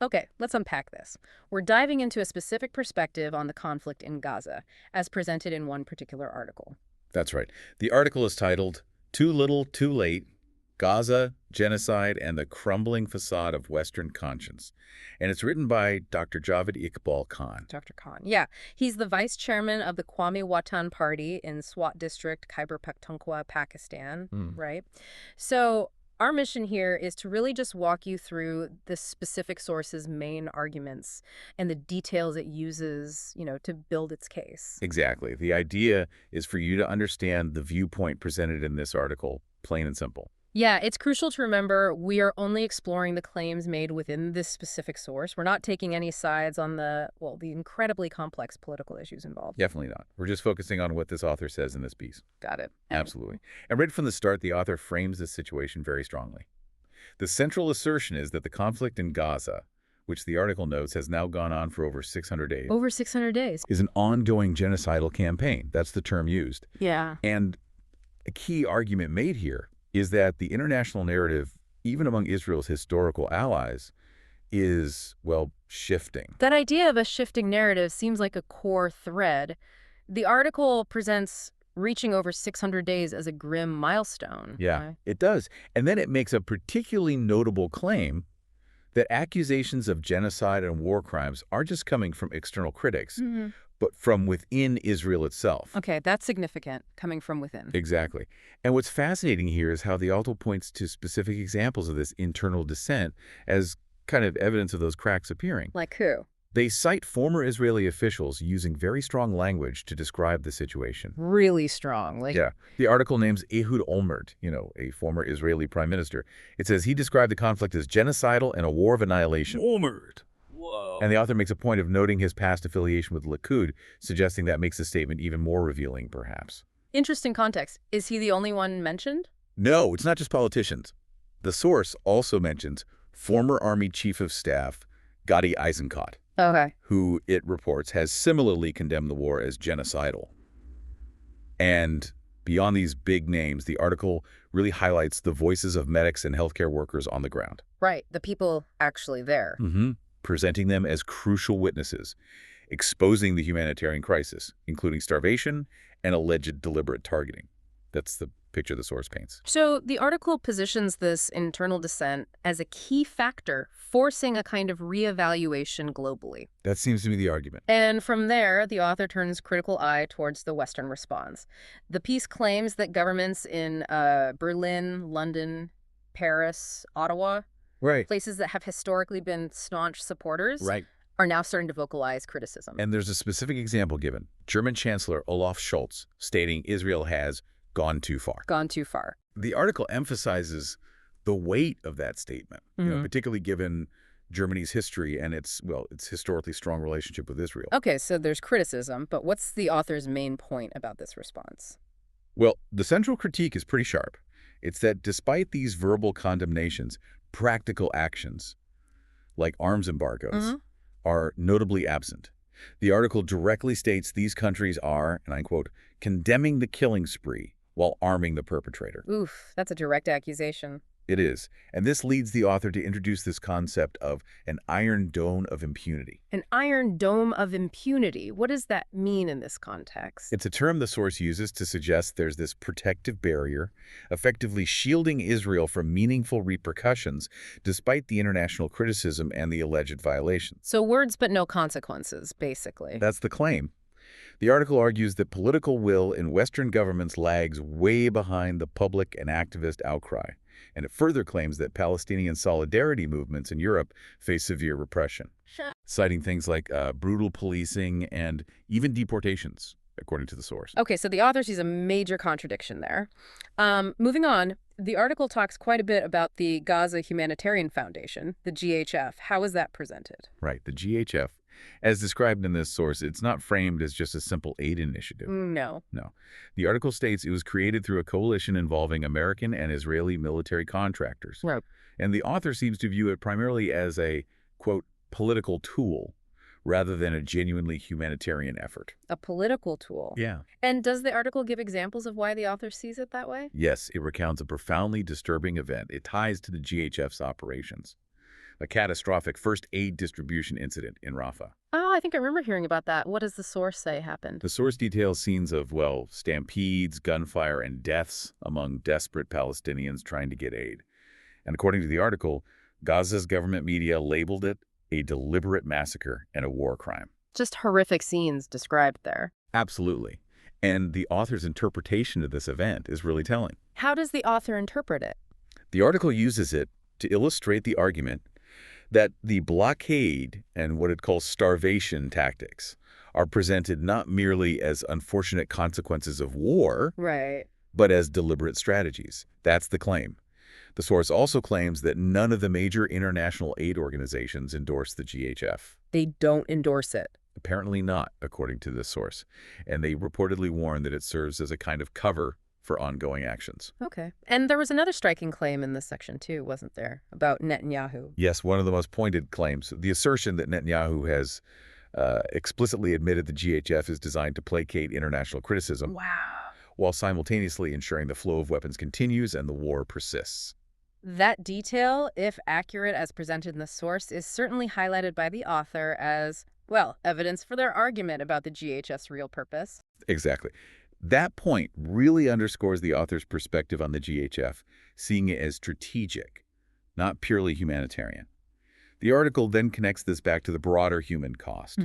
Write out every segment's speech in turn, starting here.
Okay, let's unpack this. We're diving into a specific perspective on the conflict in Gaza, as presented in one particular article. That's right. The article is titled Too Little, Too Late, Gaza, Genocide, and the Crumbling Facade of Western Conscience. And it's written by Dr. Javid Iqbal Khan. Dr. Khan. Yeah, he's the vice chairman of the Qaumi Watan party in Swat district, Khyber Pakhtunkhwa, Pakistan, Hmm. right? So our mission here is to really just walk you through the specific source's main arguments and the details it uses, to build its case. Exactly. The idea is for you to understand the viewpoint presented in this article, plain and simple. Yeah, it's crucial to remember we are only exploring the claims made within this specific source. We're not taking any sides on the incredibly complex political issues involved. Definitely not. We're just focusing on what this author says in this piece. Got it. Absolutely. And right from the start, the author frames this situation very strongly. The central assertion is that the conflict in Gaza, which the article notes has now gone on for over 600 days, Over 600 days. is an ongoing genocidal campaign. That's the term used. Yeah. And a key argument made here is that the international narrative, even among Israel's historical allies, is, well, shifting. That idea of a shifting narrative seems like a core thread. The article presents reaching over 600 days as a grim milestone. Yeah, Right? it does. And then it makes a particularly notable claim that accusations of genocide and war crimes aren't just coming from external critics, Mhm. but from within Israel itself. Okay, that's significant, coming from within. Exactly. And what's fascinating here is how the author points to specific examples of this internal dissent as kind of evidence of those cracks appearing. Like who? They cite former Israeli officials using very strong language to describe the situation. Really strong. Yeah. The article names Ehud Olmert, a former Israeli prime minister. It says he described the conflict as genocidal and a war of annihilation. Olmert. Whoa. And the author makes a point of noting his past affiliation with Likud, suggesting that makes the statement even more revealing, perhaps. Interesting context. Is he the only one mentioned? No, it's not just politicians. The source also mentions former Army Chief of Staff Gadi Eisenkot, Okay. who it reports has similarly condemned the war as genocidal. And beyond these big names, the article really highlights the voices of medics and healthcare workers on the ground. Right, the people actually there. Presenting them as crucial witnesses, exposing the humanitarian crisis, including starvation and alleged deliberate targeting. That's the picture the source paints. So the article positions this internal dissent as a key factor, forcing a kind of reevaluation globally. That seems to be the argument. And from there, the author turns critical eye towards the Western response. The piece claims that governments in Berlin, London, Paris, Ottawa, Right. places that have historically been staunch supporters, Right. are now starting to vocalize criticism. And there's a specific example given. German Chancellor Olaf Scholz stating Israel has gone too far. Gone too far. The article emphasizes the weight of that statement, particularly given Germany's history and its historically strong relationship with Israel. Okay, so there's criticism, but what's the author's main point about this response? Well, the central critique is pretty sharp. It's that despite these verbal condemnations, practical actions, like arms embargoes, are notably absent. The article directly states these countries are, and I quote, condemning the killing spree while arming the perpetrator. Oof, that's a direct accusation. It is. And this leads the author to introduce this concept of an iron dome of impunity. An iron dome of impunity. What does that mean in this context? It's a term the source uses to suggest there's this protective barrier, effectively shielding Israel from meaningful repercussions, despite the international criticism and the alleged violations. So words but no consequences, basically. That's the claim. The article argues that political will in Western governments lags way behind the public and activist outcry. And it further claims that Palestinian solidarity movements in Europe face severe repression, citing things like brutal policing and even deportations, according to the source. Okay, so the author sees a major contradiction there. Moving on, the article talks quite a bit about the Gaza Humanitarian Foundation, the GHF. How is that presented? Right, the GHF. As described in this source, it's not framed as just a simple aid initiative. No. No. The article states it was created through a coalition involving American and Israeli military contractors. Right. And the author seems to view it primarily as a, quote, political tool rather than a genuinely humanitarian effort. A political tool. Yeah. And does the article give examples of why the author sees it that way? Yes, it recounts a profoundly disturbing event. It ties to the GHF's operations. a catastrophic first aid distribution incident in Rafah. Oh, I think I remember hearing about that. What does the source say happened? The source details scenes of, well, stampedes, gunfire, and deaths among desperate Palestinians trying to get aid. And according to the article, Gaza's government media labeled it a deliberate massacre and a war crime. Just horrific scenes described there. Absolutely. And the author's interpretation of this event is really telling. How does the author interpret it? The article uses it to illustrate the argument that the blockade and what it calls starvation tactics are presented not merely as unfortunate consequences of war, Right. but as deliberate strategies. That's the claim. The source also claims that none of the major international aid organizations endorse the GHF. They don't endorse it. Apparently not, according to this source. And they reportedly warn that it serves as a kind of cover for ongoing actions. Okay. And there was another striking claim in this section, too, wasn't there, about Netanyahu? Yes, one of the most pointed claims, the assertion that Netanyahu has explicitly admitted the GHF is designed to placate international criticism, Wow. while simultaneously ensuring the flow of weapons continues and the war persists. That detail, if accurate as presented in the source, is certainly highlighted by the author as, well, evidence for their argument about the GHF's real purpose. Exactly. That point really underscores the author's perspective on the GHF, seeing it as strategic, not purely humanitarian. The article then connects this back to the broader human cost,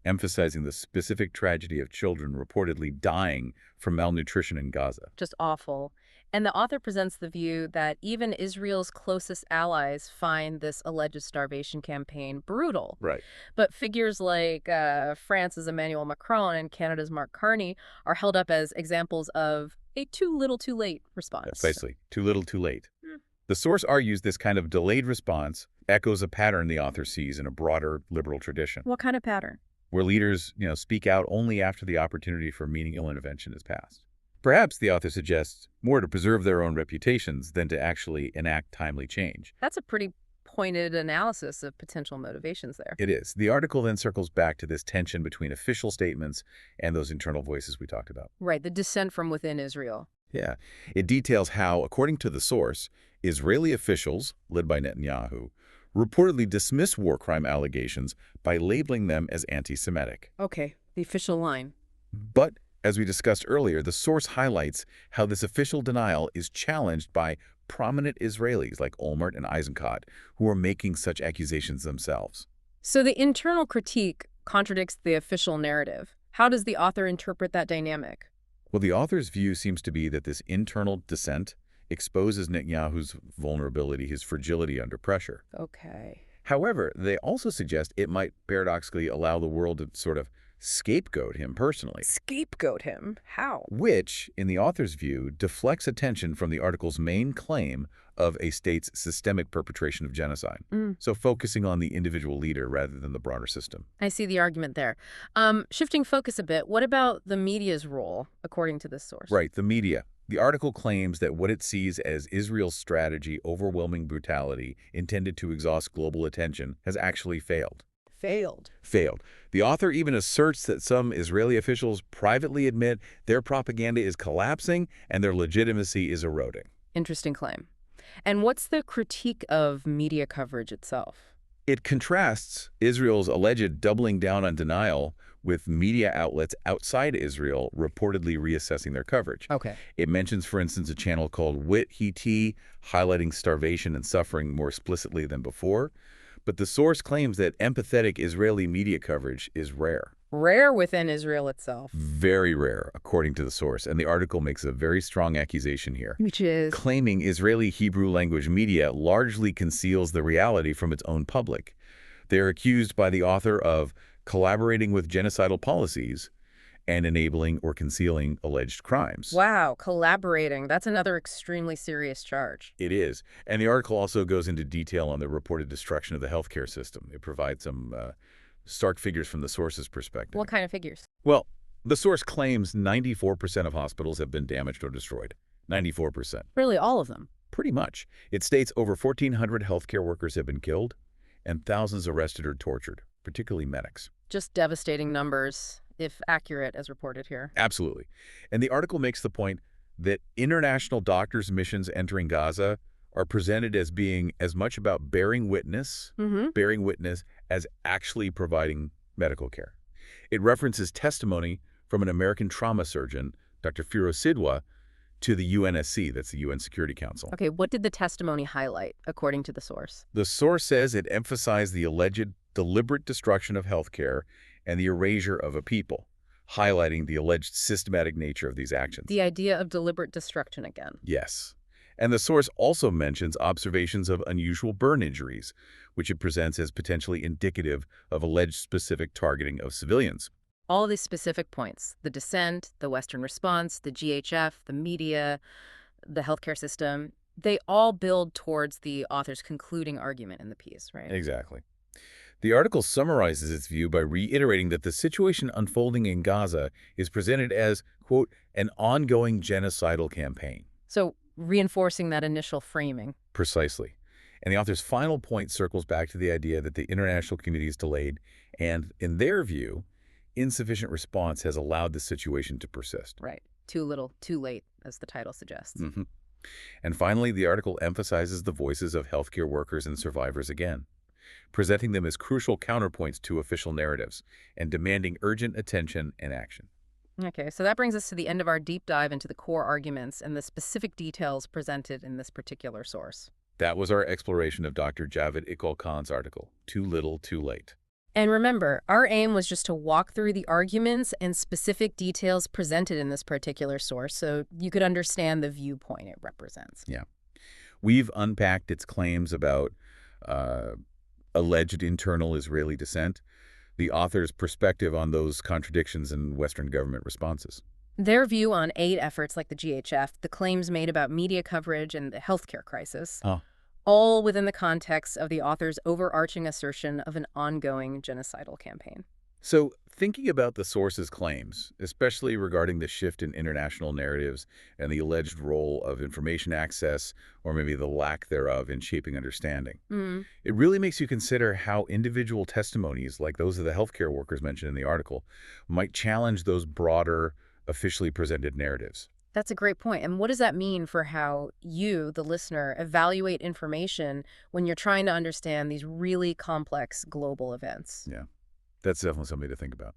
emphasizing the specific tragedy of children reportedly dying from malnutrition in Gaza. Just awful. And the author presents the view that even Israel's closest allies find this alleged starvation campaign brutal. Right. But figures like France's Emmanuel Macron and Canada's Mark Carney are held up as examples of a too little too late response. Precisely. Too little too late. The source argues this kind of delayed response echoes a pattern the author sees in a broader liberal tradition, What kind of pattern? where leaders, speak out only after the opportunity for meaningful intervention has passed. Perhaps, the author suggests, more to preserve their own reputations than to actually enact timely change. That's a pretty pointed analysis of potential motivations there. It is. The article then circles back to this tension between official statements and those internal voices we talked about. Right, the dissent from within Israel. Yeah. It details how, according to the source, Israeli officials, led by Netanyahu, reportedly dismiss war crime allegations by labeling them as anti-Semitic. Okay, the official line. But, as we discussed earlier, the source highlights how this official denial is challenged by prominent Israelis like Olmert and Eisenkot, who are making such accusations themselves. So the internal critique contradicts the official narrative. How does the author interpret that dynamic? Well, the author's view seems to be that this internal dissent exposes Netanyahu's vulnerability, his fragility under pressure. Okay. However, they also suggest it might paradoxically allow the world to sort of scapegoat him personally. Scapegoat him? How? Which, in the author's view, deflects attention from the article's main claim of a state's systemic perpetration of genocide. So focusing on the individual leader rather than the broader system. I see the argument there. Shifting focus a bit, what about the media's role, according to this source? Right, the media. The article claims that what it sees as Israel's strategy, overwhelming brutality, intended to exhaust global attention, has actually failed. Failed. The author even asserts that some Israeli officials privately admit their propaganda is collapsing and their legitimacy is eroding. Interesting claim. And what's the critique of media coverage itself? It contrasts Israel's alleged doubling down on denial with media outlets outside Israel reportedly reassessing their coverage. Okay. It mentions, for instance, a channel called Wit Hiti, highlighting starvation and suffering more explicitly than before. But the source claims that empathetic Israeli media coverage is rare. Rare within Israel itself. Very rare, according to the source. And the article makes a very strong accusation here, Which is? claiming Israeli Hebrew language media largely conceals the reality from its own public. They are accused by the author of collaborating with genocidal policies and enabling or concealing alleged crimes. Wow, collaborating. That's another extremely serious charge. It is. And the article also goes into detail on the reported destruction of the healthcare system. It provides some stark figures from the source's perspective. What kind of figures? Well, the source claims 94% of hospitals have been damaged or destroyed. 94%. Really, all of them? Pretty much. It states over 1,400 healthcare workers have been killed and thousands arrested or tortured, particularly medics. Just devastating numbers, if accurate as reported here. Absolutely. And the article makes the point that international doctors' missions entering Gaza are presented as being as much about Mm-hmm. bearing witness as actually providing medical care. It references testimony from an American trauma surgeon, Dr. Firoz Sidwa, to the UNSC, that's the UN Security Council. Okay, what did the testimony highlight, according to the source? The source says it emphasized the alleged deliberate destruction of healthcare and the erasure of a people, highlighting the alleged systematic nature of these actions. The idea of deliberate destruction again. Yes. And the source also mentions observations of unusual burn injuries, which it presents as potentially indicative of alleged specific targeting of civilians. All these specific points, the dissent, the Western response, the GHF, the media, the healthcare system, they all build towards the author's concluding argument in the piece, right? Exactly. The article summarizes its view by reiterating that the situation unfolding in Gaza is presented as, quote, an ongoing genocidal campaign. So reinforcing that initial framing. Precisely. And the author's final point circles back to the idea that the international community is delayed and, in their view, insufficient response has allowed the situation to persist. Right. Too little, too late, as the title suggests. hmm And finally, the article emphasizes the voices of healthcare workers and survivors again, presenting them as crucial counterpoints to official narratives and demanding urgent attention and action. Okay, so that brings us to the end of our deep dive into the core arguments and the specific details presented in this particular source. That was our exploration of Dr. Javid Iqbal Khan's article, Too Little, Too Late. And remember, our aim was just to walk through the arguments and specific details presented in this particular source so you could understand the viewpoint it represents. Yeah. We've unpacked its claims about alleged internal Israeli dissent, the author's perspective on those contradictions in Western government responses. Their view on aid efforts like the GHF, the claims made about media coverage and the healthcare crisis, Oh, all within the context of the author's overarching assertion of an ongoing genocidal campaign. so thinking about the source's claims, especially regarding the shift in international narratives and the alleged role of information access, or maybe the lack thereof in shaping understanding, Mm, it really makes you consider how individual testimonies, like those of the healthcare workers mentioned in the article, might challenge those broader, officially presented narratives. that's a great point. And what does that mean for how you, the listener, evaluate information when you're trying to understand these really complex global events? Yeah, that's definitely something to think about.